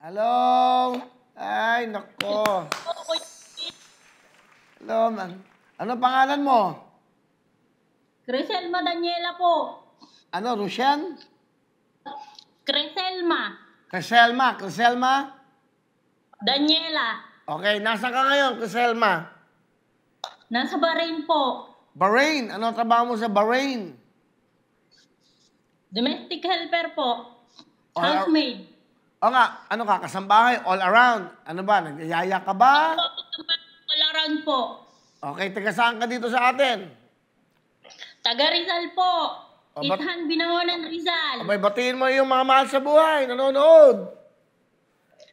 Hello? Ay, nako. Hello, man. Ano pangalan mo? Criselma Daniela po. Ano, Rushen? Criselma. Criselma? Daniela. Okay, nasa ka ngayon, Criselma? Nasa Bahrain po. Bahrain. Ano trabaho mo sa Bahrain? Domestic helper po. Housemaid. O nga, ano ka, kasambahay, all around. Ano ba, nagyayaya ka ba? All around po. Okay, taga saan ka dito sa atin? Taga Rizal po. O, Ithan Binangonan Rizal. Abay, batiin mo yung mga mahal sa buhay, nanonood.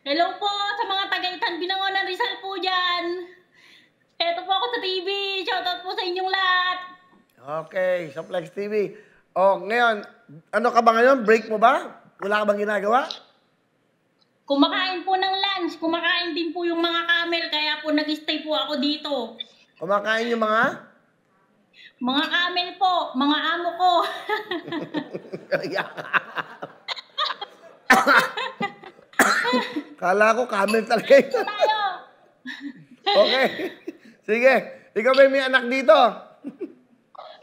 Hello po sa mga taga Ithan Binangonan Rizal po dyan. Eto po ako sa TV. Shoutout po sa inyong lahat. Okay, sa Flex TV. O, ngayon, ano ka ba ngayon? Break mo ba? Wala ka bang ginagawa? Kumakain po ng lunch. Kumakain din po yung mga camel. Kaya po nag-stay po ako dito. Kumakain yung mga? Mga camel po. Mga amo ko. Kala ko camel talaga ito. Tayo. Okay. Sige. Ikaw ba may anak dito?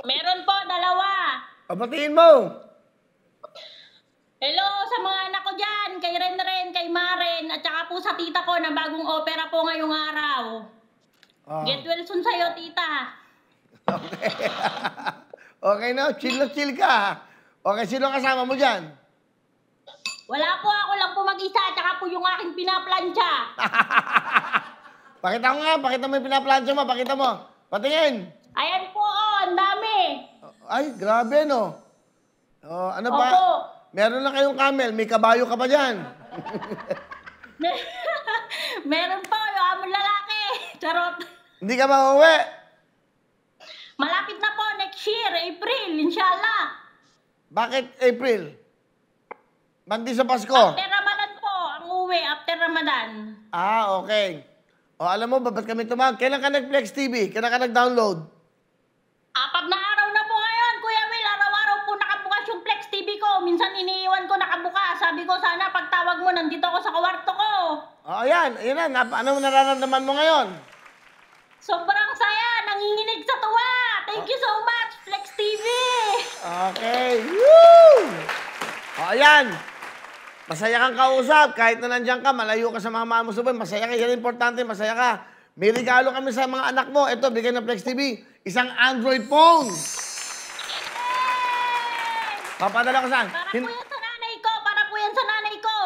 Meron po, 2. Papatiin mo. Hello sa mga anak ko dyan. Kay Ren, kay Maren. At saka po sa tita ko na bagong opera po ngayong araw. Get well soon sa'yo, tita. Okay. Okay na, chill na chill ka. Okay, sino kasama mo dyan? Wala po, ako lang po mag-isa. At saka po yung aking pinaplansya. Pakita mo nga, pakita mo yung pinaplansya mo, pakita mo. Patingin. Ayan po, ang dami. Ay, grabe no. Oh, ano ba? Opo. Meron na kayong camel, may kabayo ka pa dyan. Meron po, yung among lalaki. Charot. Hindi ka mauwi. Malapit na po, next year, April, inshallah. Bakit April? Bandi sa Pasko? After Ramadan po, ang uwi, after Ramadan. Ah, okay. O, alam mo ba, ba't kami tumawag? Kailan ka nag-Flex TV? Kailan ka nag-download? 4 na araw na po ngayon, Kuya Will. Araw-araw po nakabukas yung Flex TV ko. Minsan iniiwan ko nakabukas. Sabi ko, sana pagtawag mo, nandito ako sa kwarto ko. O, ayan. Ayan na. Ano nararamdaman mo ngayon? Sobrang saya, nanginginig sa tuwa. Thank you so much, Flex TV. Okay. Woo! O, ayan. Masaya kang kausap. Kahit na nandiyan ka, malayo ka sa mga mahal mo sa buhay. Masaya ka. Yan importante. Masaya ka. May regalo kami sa mga anak mo. Ito, bigay ng Flex TV. Isang Android phone. Papadala ko saan? Para po yan sa nanay ko. Para po yan sa nanay ko.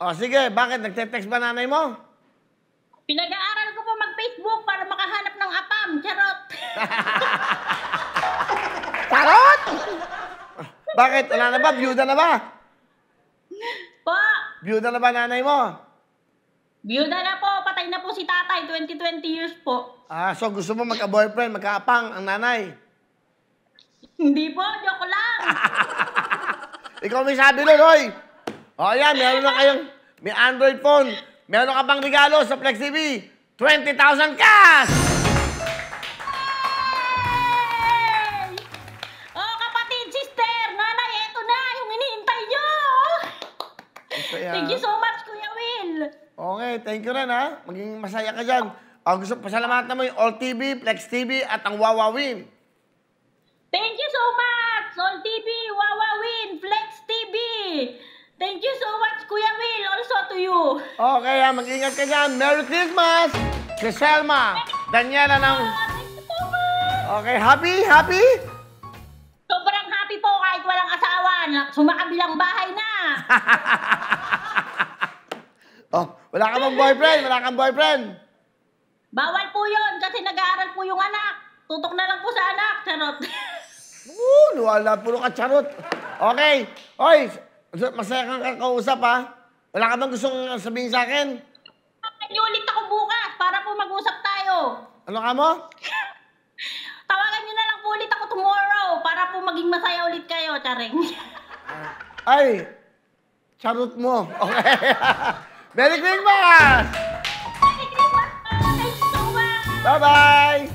O, sige. Bakit? Nagte-text ba nanay mo? Pinag-aaral ko po mag-Facebook para makahanap ng apam. Charot. Tarot! Bakit? Wala na ba? Byuda na ba? Po. Byuda na ba nanay mo? Byuda na po. Patay na po si tatay. 20 years po. Ah, so gusto mo magka-boyfriend, magka-apang ang nanay? Hindi po. Joke lang. Ikaw may sabi nun, hoy! O, ayan. Meron na kayong... May Android phone. Meron ka pang regalo sa Flex TV. 20,000 cash! Hey! Oh, kapatid, sister, nanay, eto na. Yung hinihintay nyo. Thank you so much, Kuya Will. Okay, thank you rin, ha? Maging masaya ka dyan. Gusto pasalamatan mo yung All TV, Flex TV, at ang Wawawin. Thank you so much, All TV, Wawawin, Flex TV. Thank you so much, Kuya Will, also to you. Okay, ha? Mag-ingat ka dyan. Merry Christmas! Criselma, Daniela ng... Thank you so much. Okay, happy? Happy? Sobrang happy po kahit walang asawa. Sumakabilang bahay na. Oh, wala ka bang boyfriend? Wala kang boyfriend? Bawal po yun kasi nag-aaral po yung anak. Tutok na lang po sa anak. Charot. Wala, puro ka charot. Okay. Oy, masaya kang kakausap, ha? Wala ka bang gustong sabihin sa akin? Ulit ako bukas para po mag-usap tayo. Ano ka mo? Tawagan nyo na lang po ulit ako tomorrow para po maging masaya ulit kayo, Charing. Ay, charot mo. Okay. Merry Christmas! Merry Christmas! Thanks so much! Bye-bye!